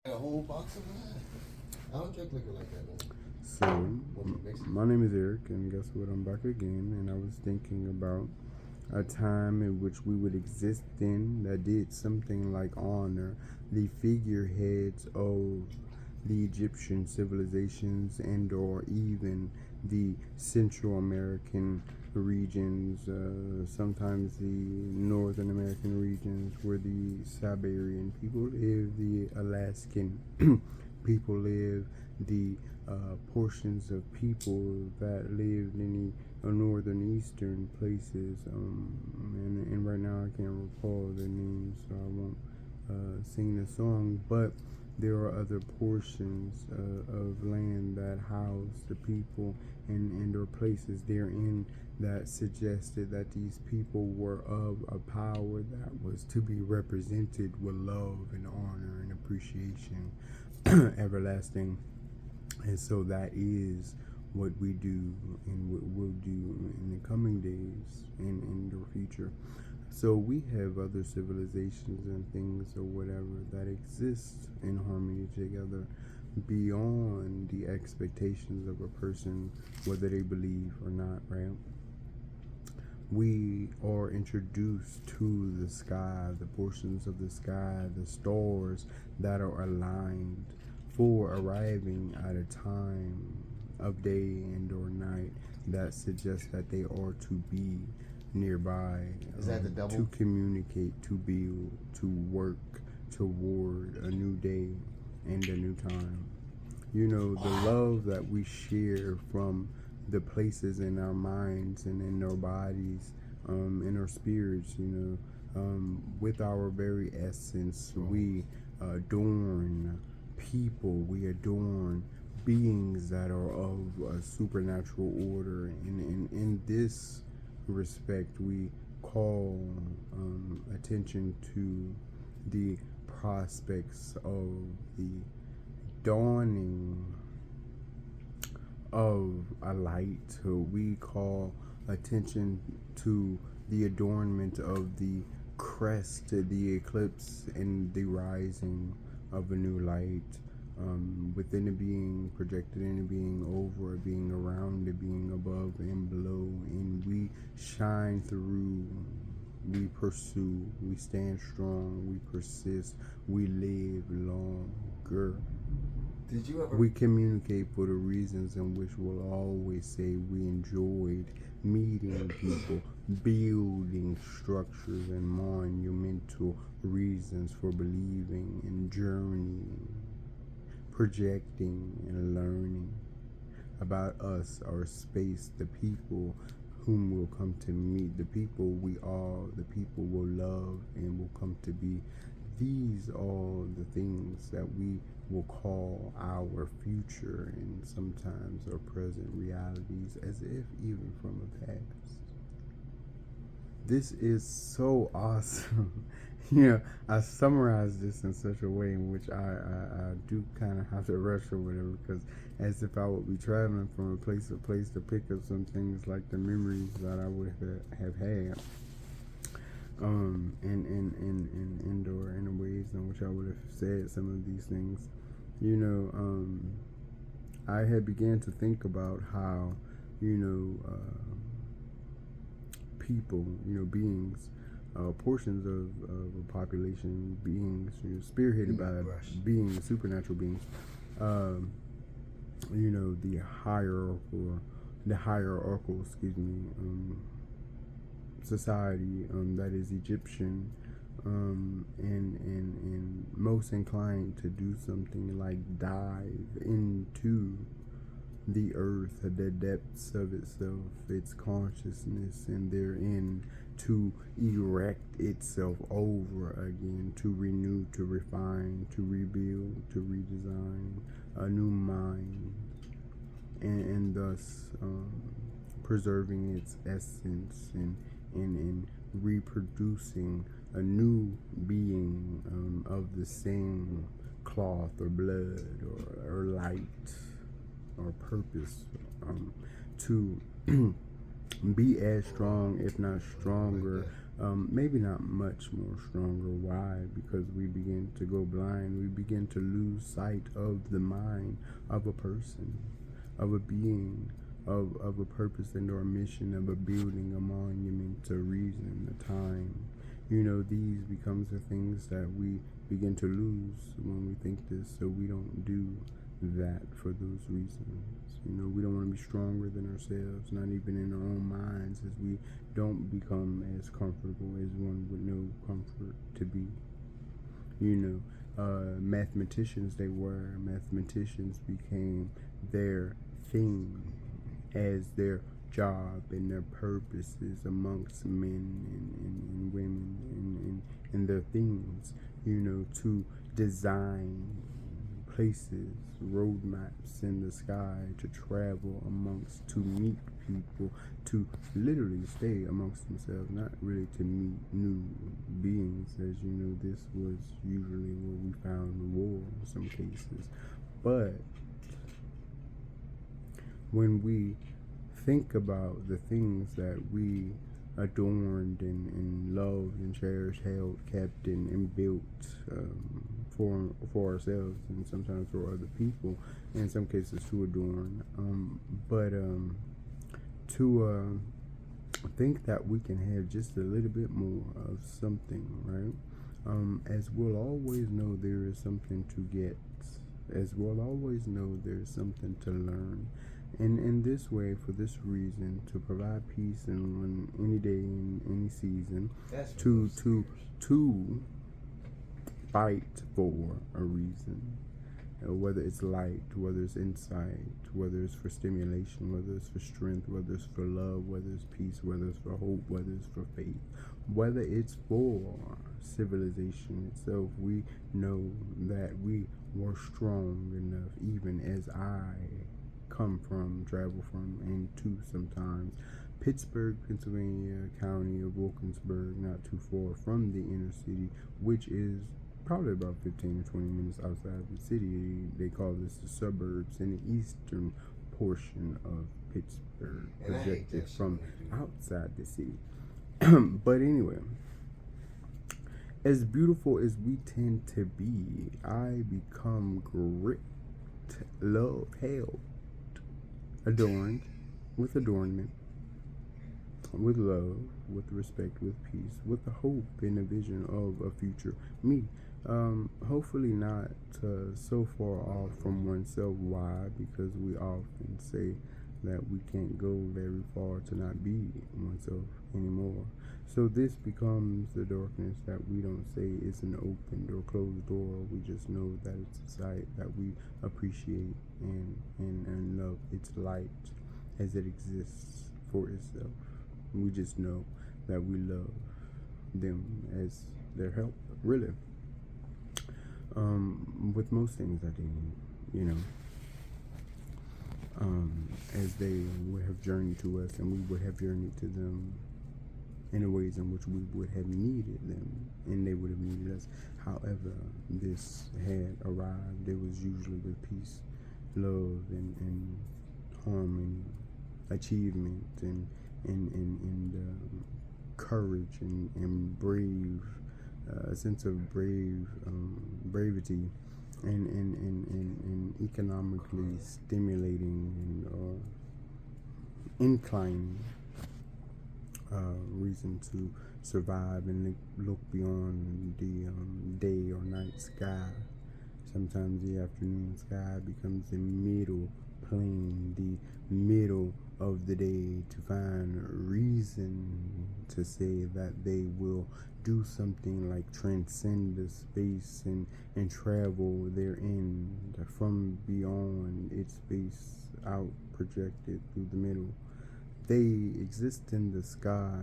A whole box of wine. I don't drink liquor like that, man. So, my name is Eric, and guess what? I'm back again, and I was thinking about a time in which we would exist in that did something like honor the figureheads of the Egyptian civilizations and or even the Central American regions, sometimes the Northern American regions where the Siberian people live, the Alaskan people live, the portions of people that lived in the northern eastern places, and right now I can't recall their names, so I won't sing the song, but there are other portions of land that house the people and or places therein that suggested that these people were of a power that was to be represented with love and honor and appreciation everlasting. And so that is what we do and what we'll do in the coming days and in the future. So we have other civilizations and things or whatever that exist in harmony together beyond the expectations of a person, whether they believe or not, right? We are introduced to the sky, the portions of the sky, the stars that are aligned for arriving at a time of day and or night that suggests that they are to be nearby. Is that the double? To communicate, to build, to work toward a new day and a new time. You know, the love that we share from the places in our minds and in our bodies, in our spirits, with our very essence, we adorn people, we adorn beings that are of a supernatural order. And in this respect, we call attention to the prospects of the dawning of a light. We call attention to the adornment of the crest, the eclipse, and the rising of a new light, within a being, projected in a being, over a being, around a being, above and below, and we shine through. We pursue, we stand strong, we persist, we live longer. Did you ever? We communicate for the reasons in which we'll always say we enjoyed meeting people, building structures and monumental reasons for believing and journeying, projecting and learning about us, our space, the people whom we'll come to meet, the people we are, the people we'll love and will come to be. These are the things that we will call our future and sometimes our present realities, as if even from the past. This is so awesome. I summarize this in such a way in which I do kind of have to rush or whatever, because as if I would be traveling from a place to place to pick up some things like the memories that I would have had, or in the ways in which I would have said some of these things. I had began to think about how, people, beings, portions of a population, beings, spearheaded by beings, supernatural beings, the hierarchical, society that is Egyptian, and most inclined to do something like dive into the earth, the depths of itself, its consciousness, and therein to erect itself over again, to renew, to refine, to rebuild, to redesign a new mind, and thus preserving its essence and reproducing a new being of the same cloth or blood or light or purpose, to be as strong, if not stronger. Maybe not much more stronger. Why? Because we begin to go blind. We begin to lose sight of the mind of a person, of a being, of a purpose and or a mission, of a building, a monument, a reason, a time. These becomes the things that we begin to lose when we think this, so we don't do that for those reasons. We don't want to be stronger than ourselves, not even in our own minds, as we don't become as comfortable as one would know comfort to be. Mathematicians became their thing as their job and their purposes amongst men and women and their things, to design places, roadmaps in the sky, to travel amongst, to meet people, to literally stay amongst themselves, not really to meet new beings. As this was usually where we found war in some cases. But when we think about the things that we adorned and loved and cherished, held, kept, and built for ourselves, and sometimes for other people, in some cases to adorn, but to think that we can have just a little bit more of something, right? As we'll always know there is something to get, as we'll always know there's something to learn. And in this way, for this reason, to provide peace in any day, in any season, to fight for a reason, whether it's light, whether it's insight, whether it's for stimulation, whether it's for strength, whether it's for love, whether it's peace, whether it's for hope, whether it's for faith, whether it's for civilization itself. We know that we were strong enough, even as I travel from, and to sometimes Pittsburgh, Pennsylvania, county of Wilkinsburg, not too far from the inner city, which is probably about 15 to 20 minutes outside the city. They call this the suburbs, in the eastern portion of Pittsburgh, projected from outside the city. But anyway, as beautiful as we tend to be, I become gripped, loved, held, adorned, with adornment, with love, with respect, with peace, with the hope and a vision of a future me. Hopefully not so far off from oneself. Why? Because we often say that we can't go very far to not be oneself anymore. So this becomes the darkness that we don't say it's an opened or closed door. We just know that it's a sight that we appreciate and love its light as it exists for itself. We just know that we love them as their help, really. With most things I do, as they would have journeyed to us and we would have journeyed to them in the ways in which we would have needed them and they would have needed us. However, this had arrived. It was usually with peace, love, and harmony, achievement, and courage and brave, a sense of bravity, and economically stimulating and inclining reason to survive and look beyond the day or night sky. Sometimes the afternoon sky becomes the middle plane, the middle of the day, to find a reason to say that they will do something like transcend the space and travel therein from beyond its space out projected through the middle. They exist in the sky.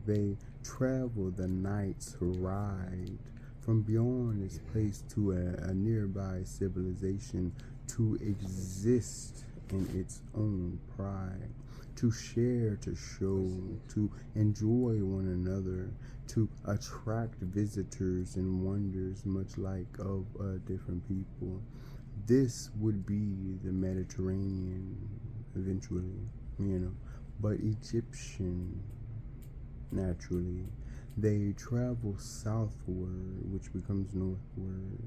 They travel the night's ride from beyond its place to a nearby civilization, to exist in its own pride, to share, to show, to enjoy one another, to attract visitors and wonders, much like of different people. This would be the Mediterranean eventually, but Egyptian. Naturally, they travel southward, which becomes northward,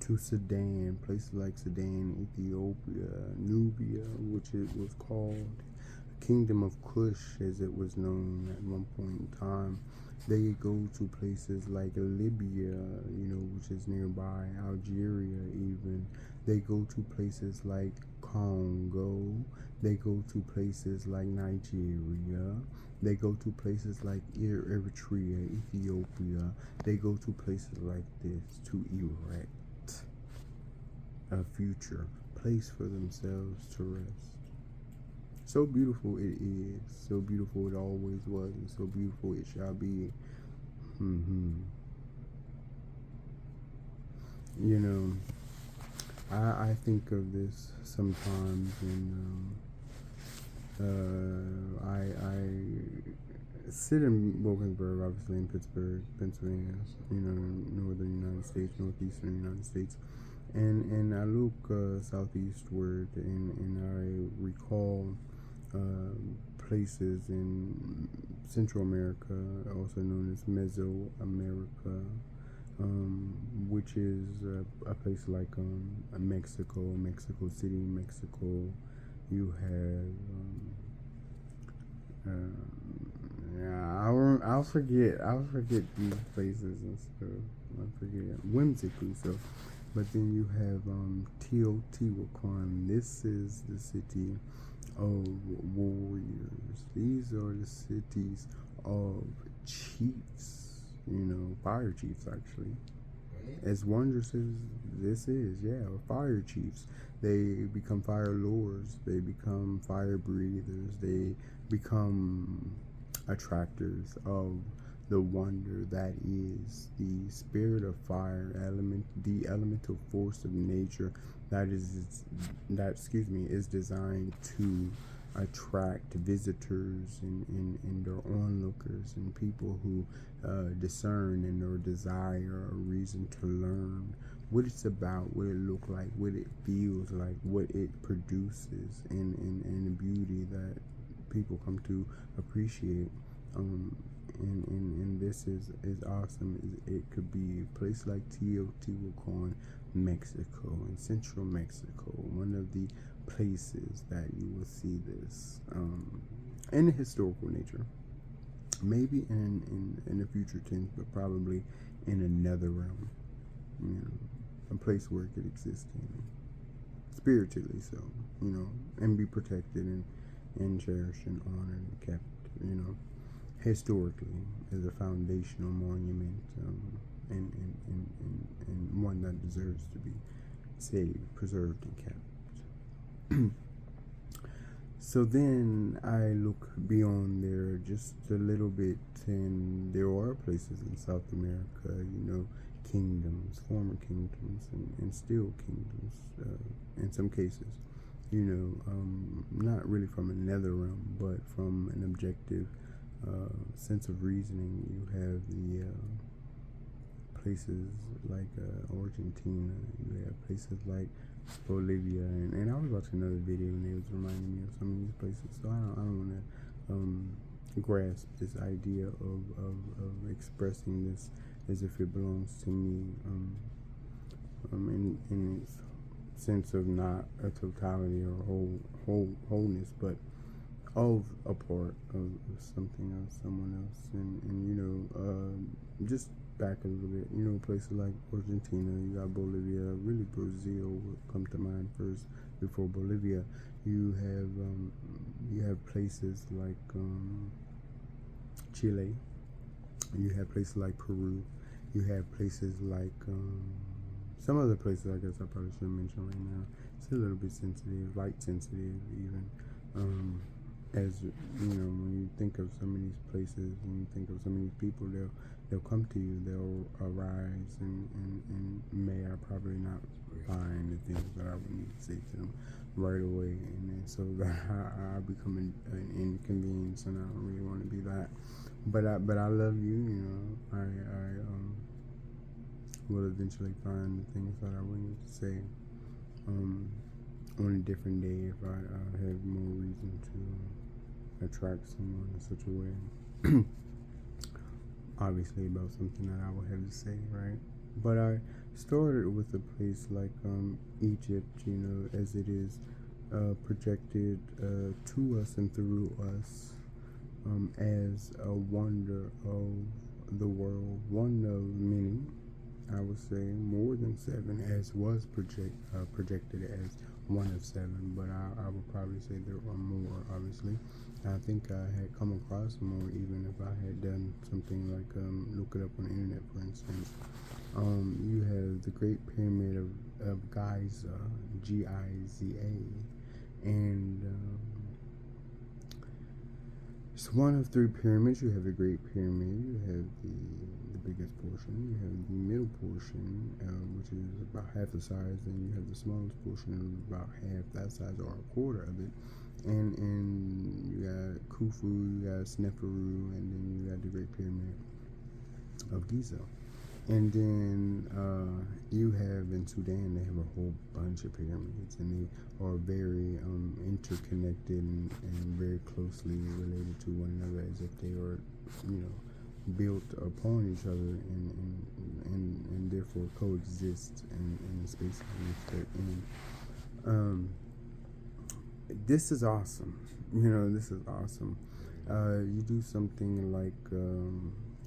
to Sudan, places like Sudan, Ethiopia, Nubia, which it was called Kingdom of Kush, as it was known at one point in time. They go to places like Libya, which is nearby, Algeria, even. They go to places like Congo. They go to places like Nigeria. They go to places like Eritrea, Ethiopia. They go to places like this to erect a future place for themselves to rest. So beautiful it is. So beautiful it always was. And so beautiful it shall be. You know, I think of this sometimes, and I sit in Wilkinsburg, obviously in Pittsburgh, Pennsylvania, northern United States, northeastern United States, and I look southeastward, and I recall places in Central America, also known as Mesoamerica, which is a place like Mexico City, Mexico. You have I'll forget these places and stuff. I forget whimsically so. But then you have Teotihuacan. This is the city of warriors. These are the cities of chiefs. Fire chiefs actually. As wondrous as this is, fire chiefs. They become fire lords. They become fire breathers. They become attractors of the wonder that is the spirit of fire, the elemental force of nature is designed to attract visitors and their onlookers and people who discern and or desire a reason to learn what it's about, what it looks like, what it feels like, what it produces, and the beauty that people come to appreciate. And this is awesome. It could be a place like Teotihuacan, Mexico, in central Mexico, one of the places that you will see this in the historical nature. Maybe in a future tense, but probably in another realm. A place where it could exist in, spiritually so, and be protected and cherished and honored and kept, historically as a foundational monument, and one that deserves to be saved, preserved, and kept. So then I look beyond there just a little bit, and there are places in South America, kingdoms, former kingdoms, and still kingdoms, in some cases, not really from another realm, but from an objective sense of reasoning. You have the places like Argentina, you have places like Bolivia, and I was watching another video and it was reminding me of some of these places, so I don't want to grasp this idea of expressing this as if it belongs to me, in its sense of not a totality or wholeness, but of a part of something else, someone else, and just back a little bit, places like Argentina, you got Bolivia, really Brazil would come to mind first before Bolivia. You have places like Chile. You have places like Peru. You have places like some other places I guess I probably shouldn't mention right now. It's a little bit sensitive, light sensitive even. As when you think of some of these places, when you think of some of these people, they'll come to you, they'll arise, and may I probably not find the things that I would need to say to them right away, and then so that I become an inconvenience, and I don't really want to be that. But I love you. I will eventually find the things that I would need to say on a different day if I have more reason to. attract someone in such a way. Obviously about something that I would have to say, right? But I started with a place like Egypt, as it is projected to us and through us as a wonder of the world, one of many. I would say more than seven, as was projected as one of seven, but I would probably say there are more, obviously. I think I had come across more even if I had done something like look it up on the internet, for instance. You have the Great Pyramid of Giza, Giza, and it's one of three pyramids. You have the Great Pyramid, you have the biggest portion, you have the middle portion, which is about half the size, and you have the smallest portion, about half that size or a quarter of it. And you got Khufu, you got Sneferu, and then you got the Great Pyramid of Giza. And then you have in Sudan, they have a whole bunch of pyramids, and they are very interconnected and very closely related to one another, as if they are, built upon each other and therefore coexist in the space in which they're in. This is awesome. This is awesome. You do something like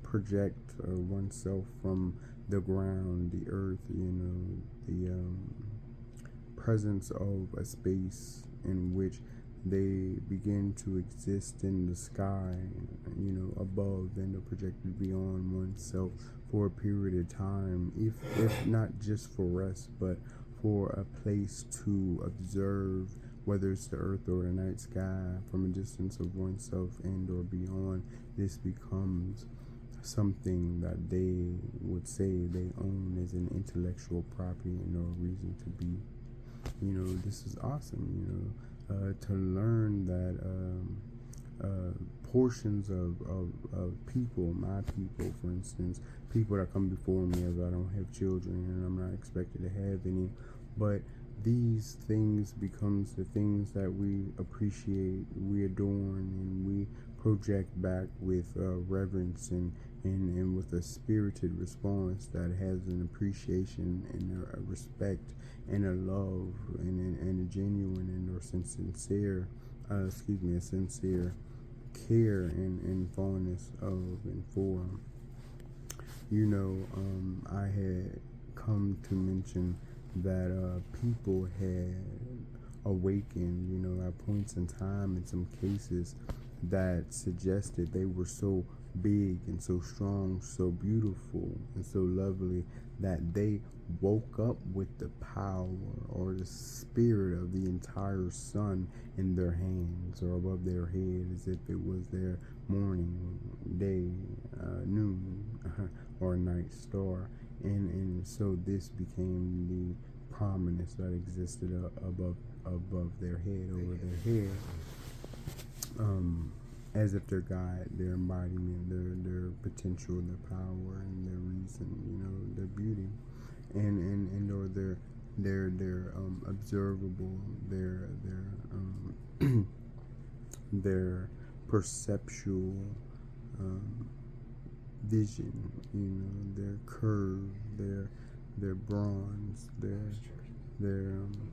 project oneself from the ground, the earth, the presence of a space in which they begin to exist in the sky, above and are projected beyond oneself for a period of time, if not just for rest, but for a place to observe, whether it's the earth or the night sky, from a distance of oneself and or beyond. This becomes something that they would say they own as an intellectual property and no reason to be. This is awesome, to learn that portions of people, my people, for instance, people that come before me, as I don't have children and I'm not expected to have any, but these things becomes the things that we appreciate, we adorn, and we project back with reverence and with a spirited response that has an appreciation and a respect and a love and a genuine and or sincere a sincere care and fondness of and for. I had come to mention that people had awakened, at points in time in some cases that suggested they were so big and so strong, so beautiful and so lovely that they woke up with the power or the spirit of the entire sun in their hands or above their head, as if it was their morning, day, noon, or night star. And so this became the prominence that existed above their head, over their head, as if their guide, their embodiment, their potential, their power, and their reason, their beauty, and or their observable, their perceptual vision, their curve, their bronze, their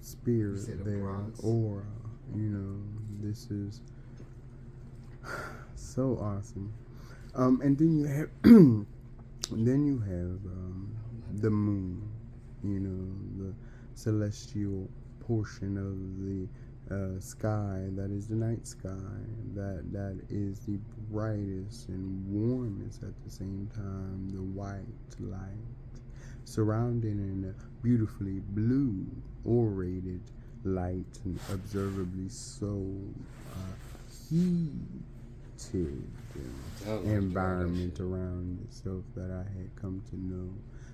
spirit, their bronze aura. This is so awesome. And then you have the moon, the celestial portion of the sky that is the night sky, that is the brightest and warmest at the same time, the white light, surrounded in a beautifully blue orated light, and observably so heated environment around itself that I had come to know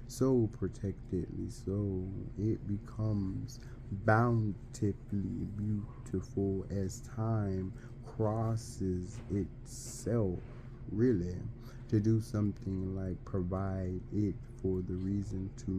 so protectedly, so it becomes bountifully beautiful as time crosses itself, really, to do something like provide it for the reason to